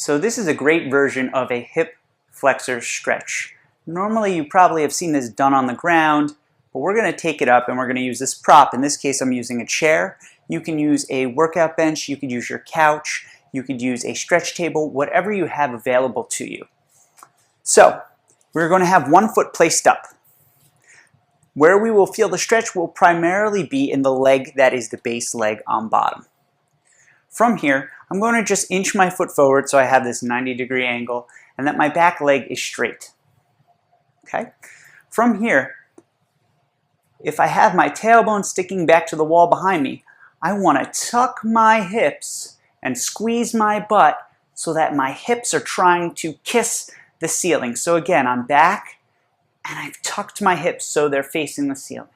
So this is a great version of a hip flexor stretch. Normally you probably have seen this done on the ground, but we're going to take it up and we're going to use this prop. In this case I'm using a chair. You can use a workout bench, you could use your couch, you could use a stretch table, whatever you have available to you. So we're going to have one foot placed up. Where we will feel the stretch will primarily be in the leg that is the base leg on bottom. From here, I'm going to just inch my foot forward so I have this 90-degree angle and that my back leg is straight. Okay? From here, if I have my tailbone sticking back to the wall behind me, I want to tuck my hips and squeeze my butt so that my hips are trying to kiss the ceiling. So again, I'm back and I've tucked my hips so they're facing the ceiling.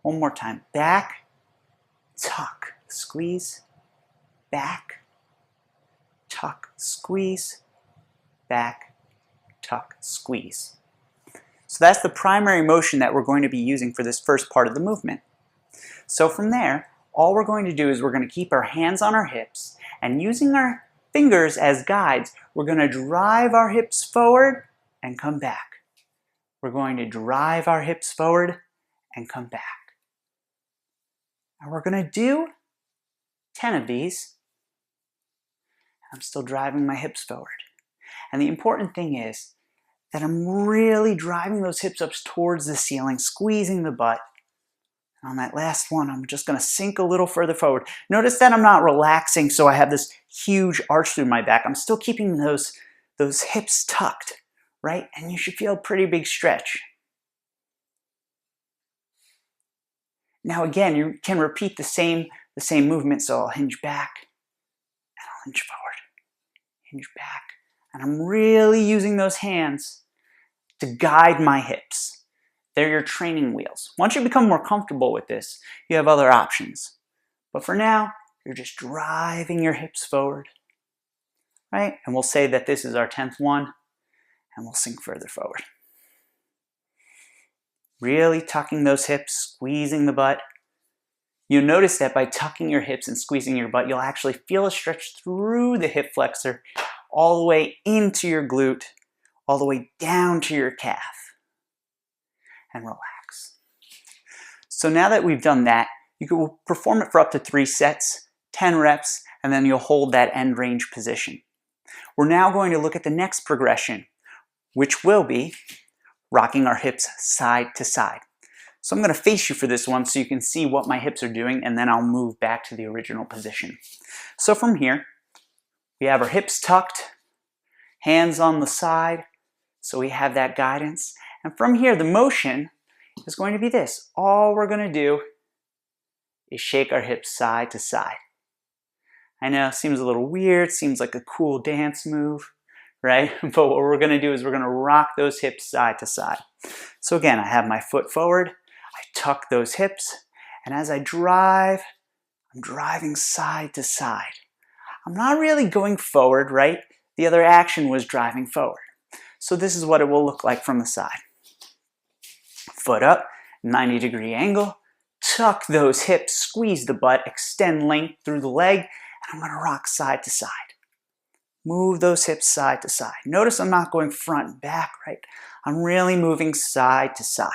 One more time. Back, tuck, squeeze, back, tuck, squeeze, back, tuck, squeeze. So that's the primary motion that we're going to be using for this first part of the movement. So from there, all we're going to do is we're going to keep our hands on our hips and using our fingers as guides, we're going to drive our hips forward and come back. We're going to drive our hips forward and come back. And we're going to do 10 of these. I'm still driving my hips forward. And the important thing is that I'm really driving those hips up towards the ceiling, squeezing the butt. And on that last one, I'm just going to sink a little further forward. Notice that I'm not relaxing so I have this huge arch through my back. I'm still keeping those hips tucked, right? And you should feel a pretty big stretch. Now again, you can repeat the same movement, so I'll hinge back and I'll hinge forward. Hinge back, and I'm really using those hands to guide my hips. They're your training wheels. Once you become more comfortable with this, you have other options. But for now, you're just driving your hips forward, right? And we'll say that this is our 10th one, and we'll sink further forward. Really tucking those hips, squeezing the butt. You'll notice that by tucking your hips and squeezing your butt, you'll actually feel a stretch through the hip flexor, all the way into your glute, all the way down to your calf. And relax. So now that we've done that, you can perform it for up to 3 sets, 10 reps, and then you'll hold that end range position. We're now going to look at the next progression, which will be rocking our hips side to side. So I'm going to face you for this one so you can see what my hips are doing, and then I'll move back to the original position. So from here, we have our hips tucked, hands on the side, so we have that guidance. And from here, the motion is going to be this. All we're going to do is shake our hips side to side. I know, it seems a little weird, seems like a cool dance move, right? But what we're going to do is we're going to rock those hips side to side. So again, I have my foot forward, I tuck those hips, and as I drive, I'm driving side to side. I'm not really going forward, right? The other action was driving forward. So this is what it will look like from the side. Foot up, 90-degree angle, tuck those hips, squeeze the butt, extend length through the leg, and I'm going to rock side to side. Move those hips side to side. Notice I'm not going front and back, right? I'm really moving side to side.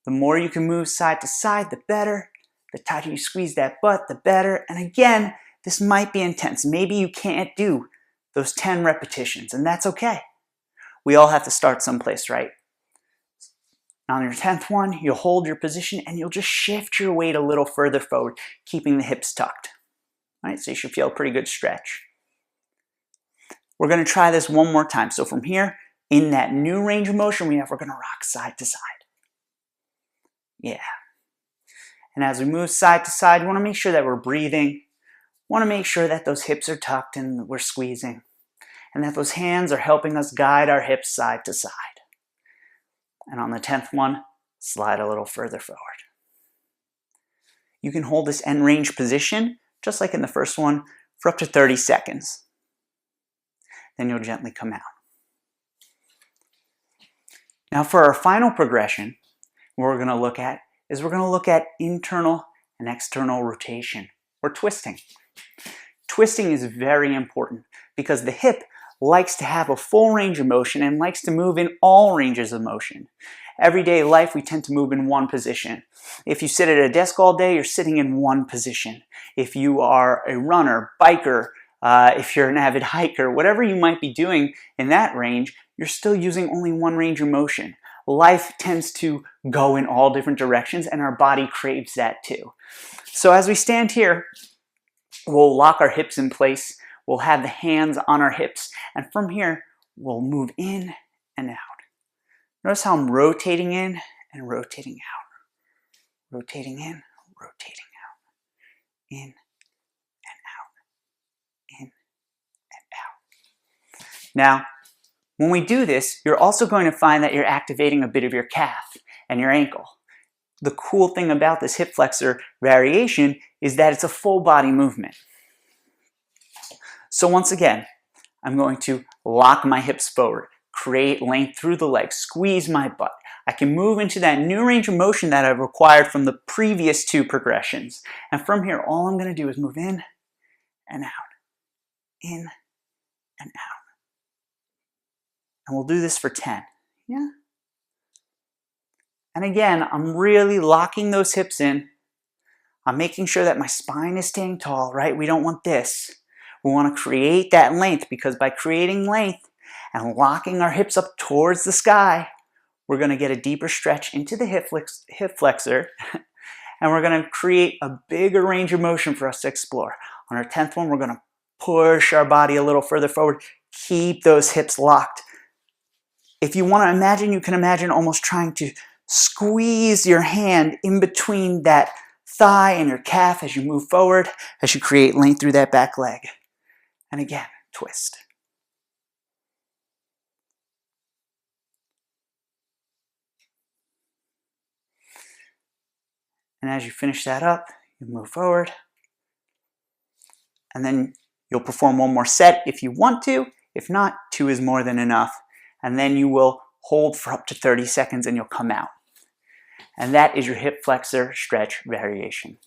The more you can move side to side, the better. The tighter you squeeze that butt, the better. And again, this might be intense. Maybe you can't do those 10 repetitions, and that's okay. We all have to start someplace, right? On your 10th one, you'll hold your position and you'll just shift your weight a little further forward, keeping the hips tucked. All right, so you should feel a pretty good stretch. We're going to try this one more time. So from here, in that new range of motion we're going to rock side to side. Yeah. And as we move side to side, we want to make sure that we're breathing. We want to make sure that those hips are tucked and we're squeezing. And that those hands are helping us guide our hips side to side. And on the 10th one, slide a little further forward. You can hold this end range position, just like in the first one, for up to 30 seconds. Then you'll gently come out. Now for our final progression, what we're going to look at is internal and external rotation, or twisting. Twisting is very important because the hip likes to have a full range of motion and likes to move in all ranges of motion. Everyday life, we tend to move in one position. If you sit at a desk all day, you're sitting in one position. If you are a runner, biker, if you're an avid hiker, whatever you might be doing in that range, you're still using only one range of motion. Life tends to go in all different directions, and our body craves that too. So as we stand here, we'll lock our hips in place. We'll have the hands on our hips, and from here, we'll move in and out. Notice how I'm rotating in and rotating out. Rotating in, rotating out. In and out. In and out. Now, when we do this, you're also going to find that you're activating a bit of your calf and your ankle. The cool thing about this hip flexor variation is that it's a full body movement. So once again, I'm going to lock my hips forward, create length through the legs, squeeze my butt. I can move into that new range of motion that I've acquired from the previous two progressions. And from here, all I'm going to do is move in and out, in and out. And we'll do this for 10. Yeah? And again, I'm really locking those hips in. I'm making sure that my spine is staying tall, right? We don't want this. We want to create that length, because by creating length and locking our hips up towards the sky, we're going to get a deeper stretch into the hip flexor, and we're going to create a bigger range of motion for us to explore. On our 10th one, we're going to push our body a little further forward, keep those hips locked. If you want to imagine, you can imagine almost trying to squeeze your hand in between that thigh and your calf as you move forward, as you create length through that back leg. And again, twist. And as you finish that up, you move forward. And then you'll perform one more set if you want to. If not, 2 is more than enough. And then you will hold for up to 30 seconds and you'll come out. And that is your hip flexor stretch variation.